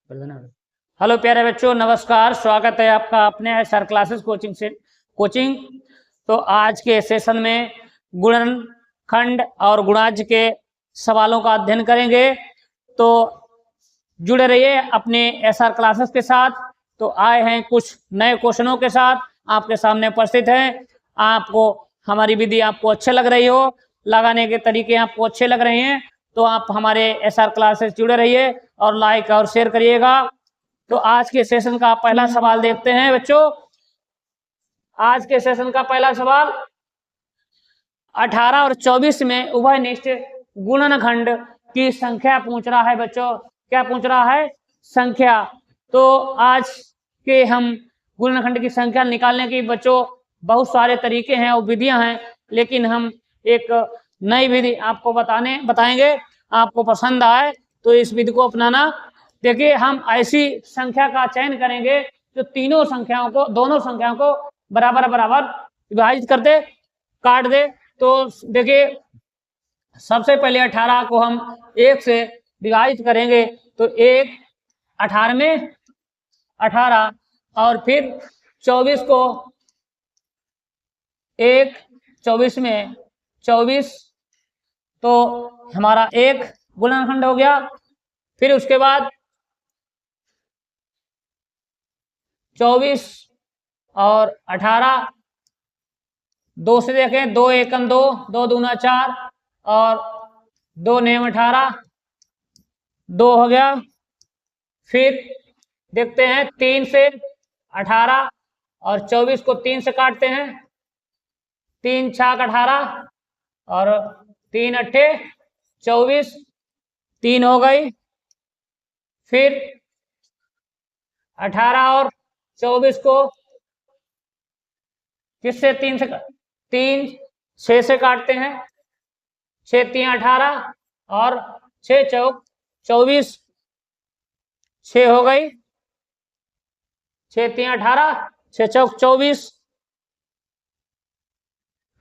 Hello प्यारे बच्चों, नमस्कार। स्वागत है आपका अपने SR क्लासेस कोचिंग। तो आज के सेशन में गुणनखंड और गुणाज के सवालों का अध्ययन करेंगे। तो जुड़े रहिए अपने SR क्लासेस के साथ। तो आए हैं कुछ नए क्वेश्चनों के साथ आपके सामने उपस्थित हैं। आपको हमारी विधि आपको अच्छे लग रही हो, लगाने के तरीके आपको अच्छे लग रहे हैं, तो आप हमारे SR क्लासेस जुड़े रहिए और लाइक और शेयर करिएगा। तो आज के सेशन का पहला सवाल देखते हैं बच्चों। आज के सेशन का पहला सवाल 18 और 24 में उभयनिष्ठ गुणनखंड की संख्या पूछ रहा है बच्चों। क्या पूछ रहा है? संख्या। तो आज के हम गुणनखंड की संख्या निकालने की बच्चों बहुत सारे तरीके हैं और विधियां हैं, लेकिन हम एक नई विधि आपको बताएंगे। आपको पसंद आए तो इस विधि को अपनाना। देखिए, हम ऐसी संख्या का चयन करेंगे जो दोनों संख्याओं को बराबर बराबर विभाजित कर दे, काट दे। तो देखिए, सबसे पहले 18 को हम 1 से विभाजित करेंगे, तो 1 18 में 18, और फिर 24 को 1 24 में 24, तो हमारा एक गुणनखंड हो गया। फिर उसके बाद 24 और 18 2 से देखें, 2 एकम 2, 2 दूना 4 और 2 नेम 18, 2 हो गया। फिर देखते हैं 3 से 18 और 24 को 3 से काटते हैं, 3 छाक 18 और 3 अट्ठे 24, 3 हो गई। फिर 18 और 24 को किससे 3 6 से काटते हैं, 6 3 18 और 6 चौक 24, 6 हो गई। 6 3 18, 6 चौक 24।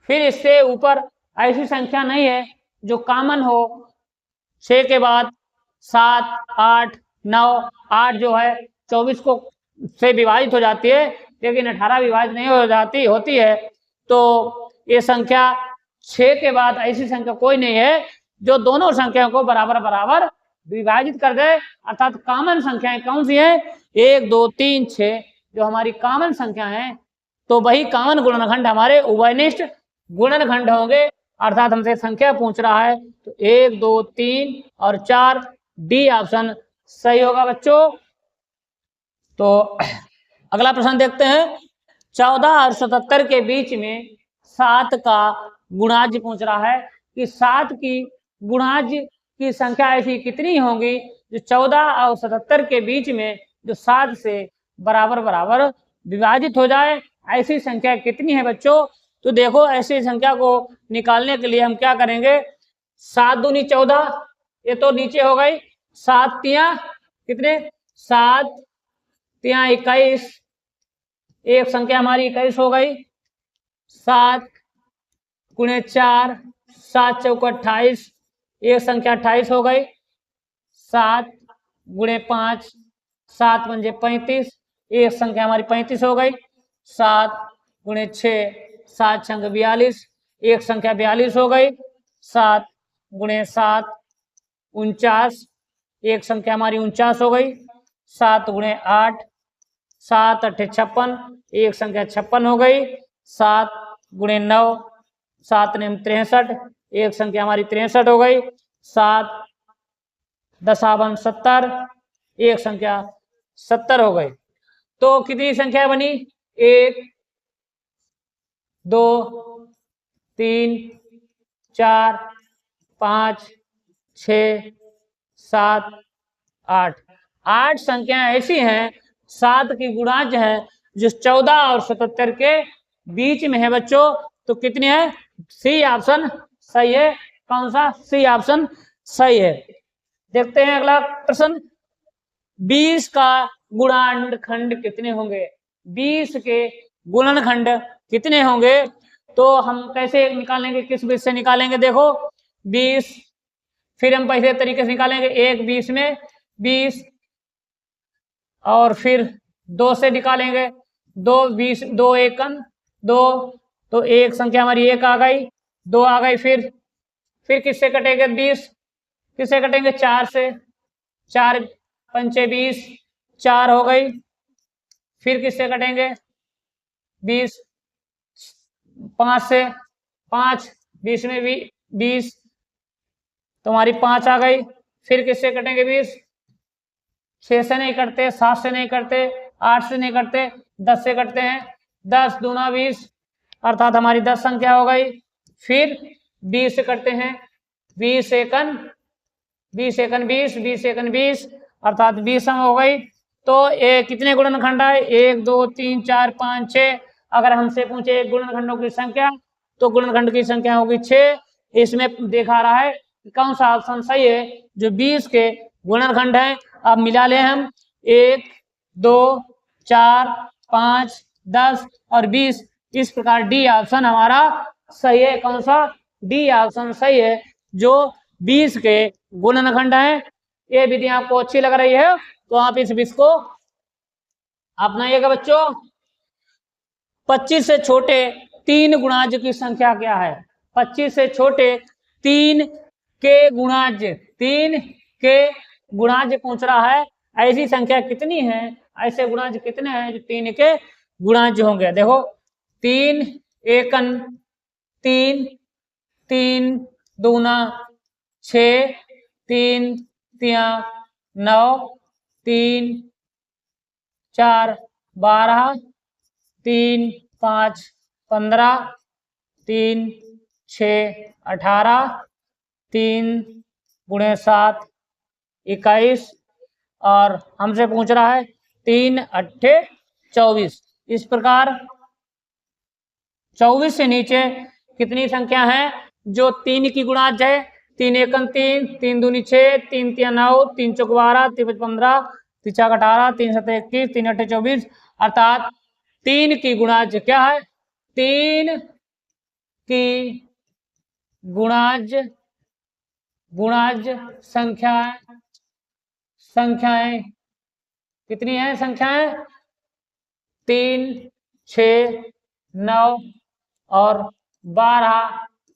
फिर इससे ऊपर ऐसी संख्या नहीं है जो कॉमन हो। 6 के बाद 7 8 9, 8 जो है 24 को से विभाजित हो जाती है, लेकिन 18 विभाजित नहीं होती है। तो ये संख्या 6 के बाद ऐसी संख्या कोई नहीं है जो दोनों संख्याओं को बराबर बराबर विभाजित कर दे। अर्थात कॉमन संख्याएं कौन सी हैं? 1 2 3 6 जो हमारी कॉमन संख्या है, तो वही कॉमन गुणनखंड हमारे उभयनिष्ठ गुणनखंड होंगे। अर्थात हमसे संख्या पूछ रहा है, तो 1 2 3 और 4, डी ऑप्शन सही होगा बच्चों। तो अगला प्रश्न देखते हैं। 14 और 77 के बीच में 7 का गुणाज पूछ रहा है कि 7 की गुणाज की संख्या ऐसी कितनी होगी जो 14 और 77 के बीच में जो 7 से बराबर बराबर विभाजित हो जाए। ऐसी संख्या कितनी है बच्चों? तो देखो, ऐसी संख्या को निकालने के लिए हम क्या करेंगे? 7 दूनी 14, ये तो नीचे हो गई। 7 तिया कितने? 7 तिया 21, एक संख्या हमारी 21 हो गई। 7 गुणे 4, 7 चौक 28, एक संख्या 28 हो गई। 7 गुणे 5, 7 पंजे 35, एक संख्या हमारी 35 हो गई। 7 गुणे 6, 7 छंग 42, एक संख्या 42 हो गई। 7 गुणे 7 49, एक संख्या हमारी 49 हो गई। 7 गुणे 8, 7 अट्ठे 56, एक संख्या 56 हो गई। 7 गुणे 9, 7 नेम 63, एक संख्या हमारी 63 हो गई। 7 दशावन 70, एक संख्या 70 हो गई। तो कितनी संख्या बनी? 1 2 3 4 5 6 7 8, 8 संख्याएं ऐसी हैं 7 की गुणाज है जो 14 और 77 के बीच में है बच्चों। तो कितनी है? सी ऑप्शन सही है। कौन सा? सी ऑप्शन सही है। देखते हैं अगला प्रश्न। 20 का गुणनखंड कितने होंगे? 20 के गुणनखंड कितने होंगे? तो हम कैसे निकालेंगे, किस विधि से निकालेंगे? देखो, 20 फिर हम पहले तरीके से निकालेंगे। 1 20 में 20 और फिर 2 से निकालेंगे, 2 20 2 एकन 2, तो एक संख्या हमारी 1 आ गई, 2 आ गई, फिर किससे कटेंगे 20, किससे कटेंगे 4 से, 4 पंचे 20, 4 हो गई, फिर किससे कटेंगे 20, 5 से, 5 20 में 20, तुम्हारी 5 आ गई, फिर किससे कटेंगे 20, 6 से नहीं कटते, 7 से नहीं कटते, 8 से नहीं कटते, 10 से कटते हैं, 10 दूना 20, अर्थात हमारी 10 संख्या हो गई, फिर 20 से कटते हैं, 20 एकन 20 एकन 20, 20 एकन 20, अर्थात 20 हो गई। तो कितने गुणनखंड है 1 2 3 4 5 6, अगर हमसे पूछे गुणनखंडों की संख्या तो गुणनखंड की संख्या होगी 6। इसमें देखा रहा है कौन सा ऑप्शन सही है, जो 20 के गुणनखंड है। अब मिला ले हम 1 2 4 5 10 और 20, इस प्रकार डी ऑप्शन हमारा सही है। कौन सा, डी ऑप्शन सही है, जो 20 के गुणनखंड है। ये विधि आपको अच्छी लग रही है तो आप इस विधि को अपनाइएगा बच्चों। 25 से छोटे 3 गुणाज की संख्या क्या है, 25 से छोटे 3 के गुणाज, 3 के गुणाज पूछ रहा है, ऐसी संख्या कितनी है, ऐसे गुणाज कितने हैं जो 3 के गुणाज होंगे। देखो 3 एकन 3, 3 दूना 6, 3 तिया 9, 3 4 12, 3 5 15, 3 6 18, 3 गुणे 7 21, और हमसे पूछ रहा है 3 8 24। इस प्रकार 24 से नीचे कितनी संख्या है जो 3 की गुणाज है, 3 एकन 3, 3 दूनी 6, 3 तिया 9, 3 चौक 12, 3 5 15, 3 4 18, 3 7 21, 3 8 24, अर्थात 3 की गुणाज क्या है, 3 की गुणाज संख्याएं कितनी है, संख्याएं 3 6 9 और 12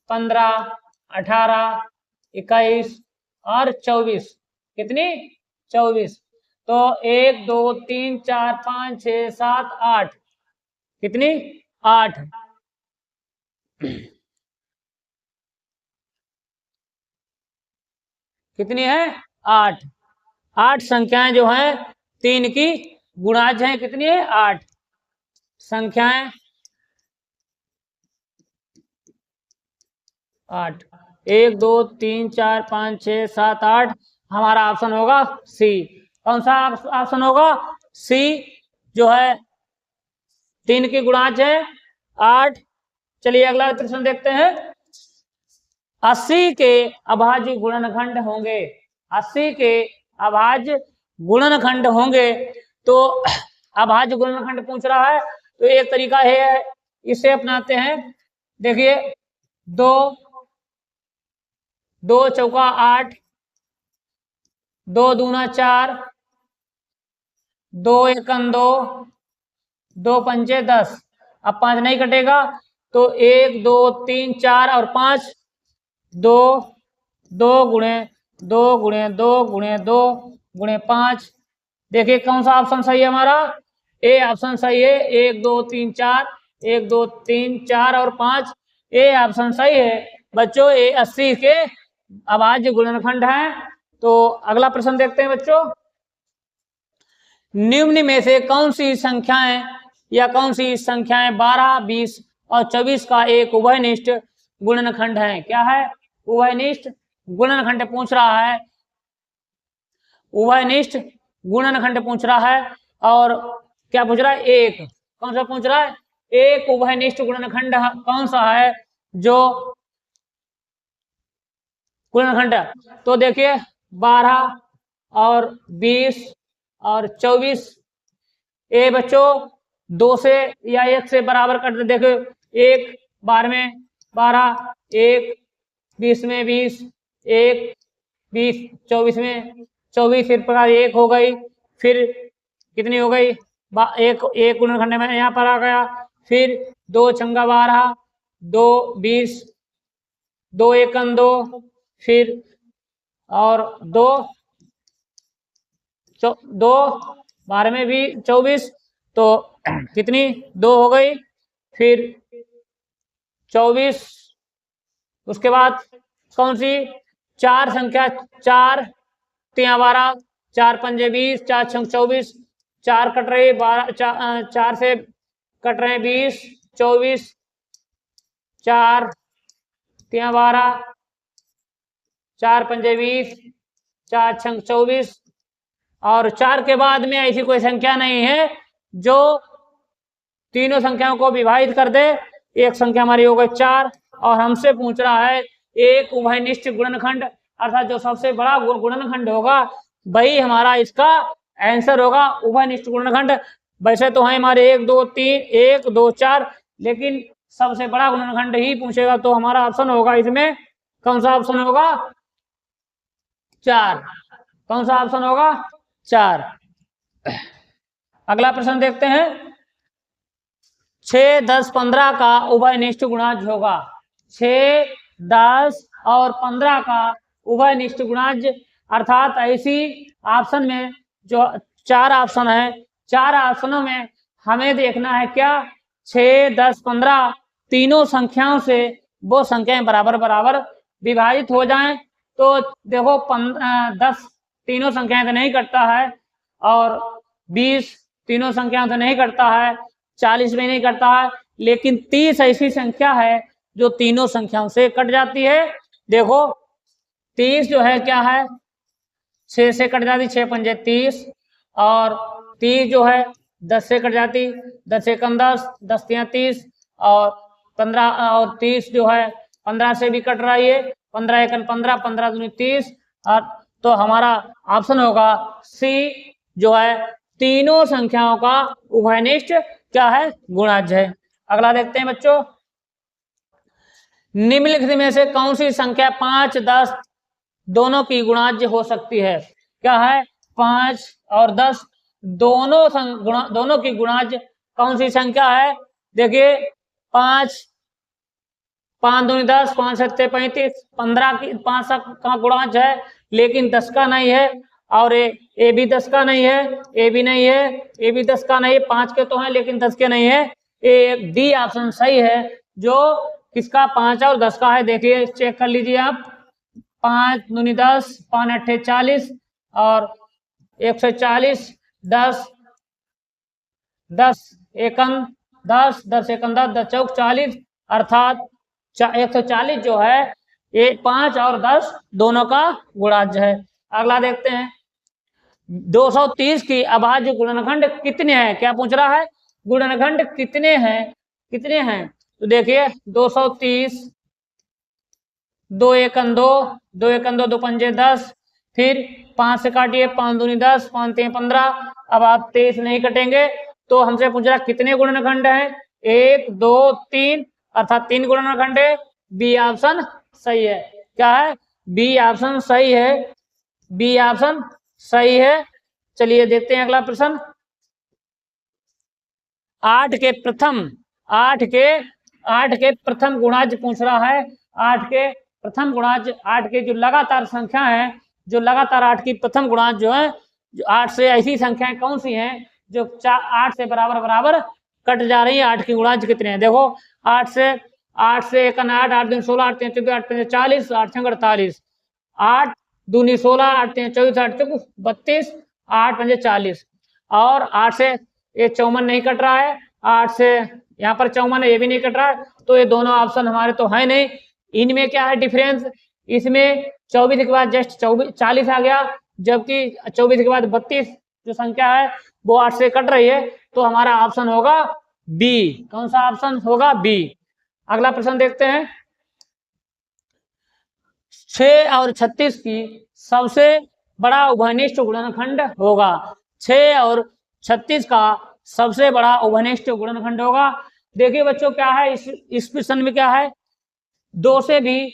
15 18 21 और 24, कितनी 24। तो 1 2 3 4 5 6 7 8, कितनी 8। कितनी है 8। 8 संख्याएं जो हैं 3 की गुणाज हैं, कितनी है 8 संख्याएं, 8। 1 2 3 4 5 6 7 8, हमारा ऑप्शन होगा सी। कौन सा ऑप्शन होगा, सी, जो है 3 की गुणाज है 8। चलिए अगला प्रश्न देखते हैं। 80 के अभाज्य गुणनखंड होंगे, 80 के अभाज्य गुणनखंड होंगे, तो अभाज्य गुणनखंड पूछ रहा है, तो एक तरीका है इसे अपनाते हैं। देखिए 2 2 चौका 8, 2 दूना 4, 2 एकन 2, 2 पंचे 10, अब 5 नहीं कटेगा तो 1 2 3 4 और 5, 2 2 गुणे 2 गुणे 2 गुणे 2 गुणे 5। देखिए कौन सा ऑप्शन सही है हमारा, ए ऑप्शन सही है। 1 2 3 4, 1 2 3 4 और 5, ए ऑप्शन सही है बच्चों। ये 80 के अभाज्य गुणनखंड हैं। तो अगला प्रश्न देखते हैं बच्चों। निम्न में से कौन सी संख्याएं या कौन सी संख्याएं 12 20 और 24 का एक उभयनिष्ठ गुणनखंड है। क्या है, उभयनिष्ठ गुणनखंड पूछ रहा है, उभयनिष्ठ गुणनखंड पूछ रहा है। और क्या पूछ रहा है, एक, कौन सा पूछ रहा है, एक उभयनिष्ठ गुणनखंड कौन सा है जो गुणनखंड। तो देखिए 12 और 20 और 24, ए बच्चों 2 से या 1 से बराबर करते। देखो 1 12 में 12, 1 20 में 20, 1 20 24 में 24, फिर प्रकार 1 हो गई, फिर कितनी हो गई, एक गुणनखंड में यहाँ पर आ गया। फिर 2 छंगा 12, 2 20, 2 एकम 2, फिर और 2 12 में भी 24, तो कितनी 2 हो गई। फिर 24, उसके बाद कौन सी 4 संख्या, 4 3 12, 4 पंजे 20, 4 छंग 24, 4 कट रही 12, 4 से कट रहे 20, 24, 4 3 12, 4 पंजे 20, 4 छंग 24, और 4 के बाद में ऐसी कोई संख्या नहीं है जो तीनों संख्याओं को विभाजित कर दे। एक संख्या हमारी हो गई 4, और हमसे पूछ रहा है एक उभयनिष्ठ गुणनखंड, अर्थात जो सबसे बड़ा गुणनखंड होगा वही हमारा इसका आंसर होगा, उभयनिष्ठ गुणनखंड। वैसे तो है हमारे 1 2 3, 1 2 4, लेकिन सबसे बड़ा गुणनखंड ही पूछेगा, तो हमारा ऑप्शन होगा इसमें कौन सा ऑप्शन होगा, 4। कौन सा ऑप्शन होगा, 4। अगला प्रश्न देखते हैं। 6 10 15 का उभयनिष्ठ गुणाज होगा। 6 10 और 15 का उभयनिष्ठ गुणाज, अर्थात ऐसी ऑप्शन में जो 4 ऑप्शन है, 4 ऑप्शनों में हमें देखना है क्या 6 10 15 तीनों संख्याओं से वो संख्याएं बराबर बराबर विभाजित हो जाएं। तो देखो 10 तीनों संख्याएं तो नहीं कटता है, और 20 तीनों संख्याओं से नहीं कटता है, 40 में नहीं कटता है, लेकिन 30 ऐसी संख्या है जो तीनों संख्याओं से कट जाती है। देखो 30 जो है क्या है, 6 से कट जाती, 6 पंजे 30, और 30 जो है 10 से कट जाती, 10 एकम 10, 10 तिया 30, और 15 और 30 जो है 15 से भी कट रही है, 15 एकम 15, 15 दूनी 30, और तो हमारा ऑप्शन होगा सी, जो है तीनों संख्याओं का उभयनिष्ठ क्या है, गुणाज है। अगला देखते हैं बच्चों। निम्नलिखित में से कौन सी संख्या 5 10 दोनों की गुणाज हो सकती है। क्या है, 5 और 10 दोनों की गुणाज कौन सी संख्या है। देखिए 5 5 दूनी 10, 5 सत्ते 35, 15 की 5 का गुणाज है, लेकिन 10 का नहीं है, और ए भी 10 का नहीं है, ए भी नहीं है, ए भी 10 का नहीं है, 5 के तो हैं लेकिन 10 के नहीं है। ए डी ऑप्शन सही है, जो किसका 5 और 10 का है। देखिए चेक कर लीजिए आप, 5 दूनी 10, 5 अट्ठे 40, और 140, 10 10 एकम 10, 10 एकम 10, 10 चौक 40, अर्थात 140 जो है ये 5 और 10 दोनों का गुणाज है। अगला देखते हैं। 230 की अभाज्य गुणनखंड कितने हैं। क्या पूछ रहा है, गुणनखंड कितने हैं। तो देखिए 230, 2 एकम 2, 2 एकम 2, 2 पंजे 10, फिर 5 से काटिए, 5 दूनी 10, 5 3 15, अब आप 23 नहीं कटेंगे, तो हमसे पूछ रहा कितने गुणनखंड हैं, 1 2 3, अर्थात 3 गुणनखंड है। बी ऑप्शन सही है। क्या है, बी ऑप्शन सही है, बी ऑप्शन सही है। चलिए देखते हैं अगला प्रश्न। 8 के प्रथम गुणाज पूछ रहा है। 8 के प्रथम गुणाज, 8 के जो लगातार संख्या है, जो लगातार 8 की प्रथम गुणाज जो है, जो 8 से ऐसी संख्याएं कौन सी हैं जो 8 से बराबर बराबर कट जा रही है। 8 की गुणाज कितने हैं, देखो 8 से 1 8, 8 दूनी 16, 8 3 24, 8 5 40, 8 6 48, 8 दूनी 16, 8 3 24, 8 4 32, 8 5 40, और 8 से ये 54 नहीं कट रहा है, 8 से यहाँ पर 54 है, ये भी नहीं कट रहा है, तो ये दोनों ऑप्शन हमारे तो है नहीं। इनमें क्या है डिफरेंस, इसमें 24 के बाद जस्ट 40 आ गया, जबकि 24 के बाद 32 जो संख्या है वो 8 से कट रही है, तो हमारा ऑप्शन होगा बी। कौन सा ऑप्शन होगा, बी। अगला प्रश्न देखते हैं। 6 और 36 की सबसे बड़ा उभयनिष्ठ गुणनखंड होगा। 6 और 36 का सबसे बड़ा उभयनिष्ठ गुणनखंड होगा। देखिए बच्चों क्या है, इस प्रश्न में क्या है, 2 से भी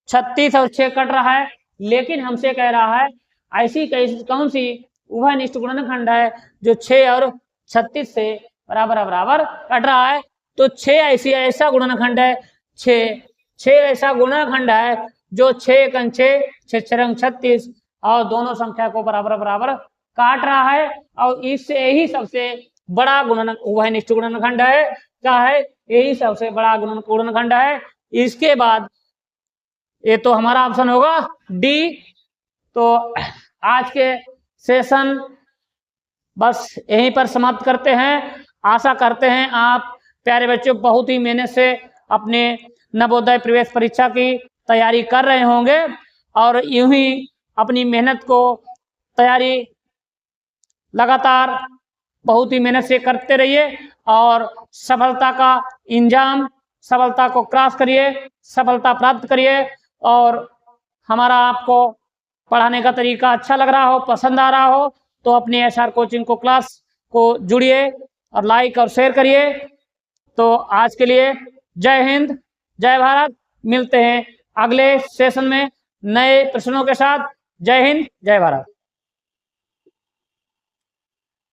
36 और 6 कट रहा है, लेकिन हमसे कह रहा है ऐसी कौन सी उभयनिष्ठ गुणनखंड है जो 6 और 36 से बराबर बराबर कट रहा है। तो 6 ऐसा गुणनखंड है, 6 ऐसा गुणनखंड है जो 6 × 6 6 × 36 और दोनों संख्या को बराबर बराबर काट रहा है। और इससे यही सबसे बड़ा उभयनिष्ठ गुणनखंड है। क्या है? यही सबसे बड़ा गुणनखंड है। इसके बाद ये तो हमारा ऑप्शन होगा डी। तो आज के सेशन बस यहीं पर समाप्त करते हैं। आशा करते हैं आप प्यारे बच्चों बहुत ही मेहनत से अपने नवोदय प्रवेश परीक्षा की तैयारी कर रहे होंगे और यूं ही अपनी मेहनत को तैयारी लगातार बहुत ही मेहनत से करते रहिए और सफलता का इंजाम, सफलता को क्रॉस करिए, सफलता प्राप्त करिए। और हमारा आपको पढ़ाने का तरीका अच्छा लग रहा हो, पसंद आ रहा हो तो अपनी एसआर कोचिंग को क्लास को जुड़िए और लाइक और शेयर करिए। तो आज के लिए जय हिंद, जय भारत। मिलते हैं अगले सेशन में नए प्रश्नों के साथ। जय हिंद, जय भारत।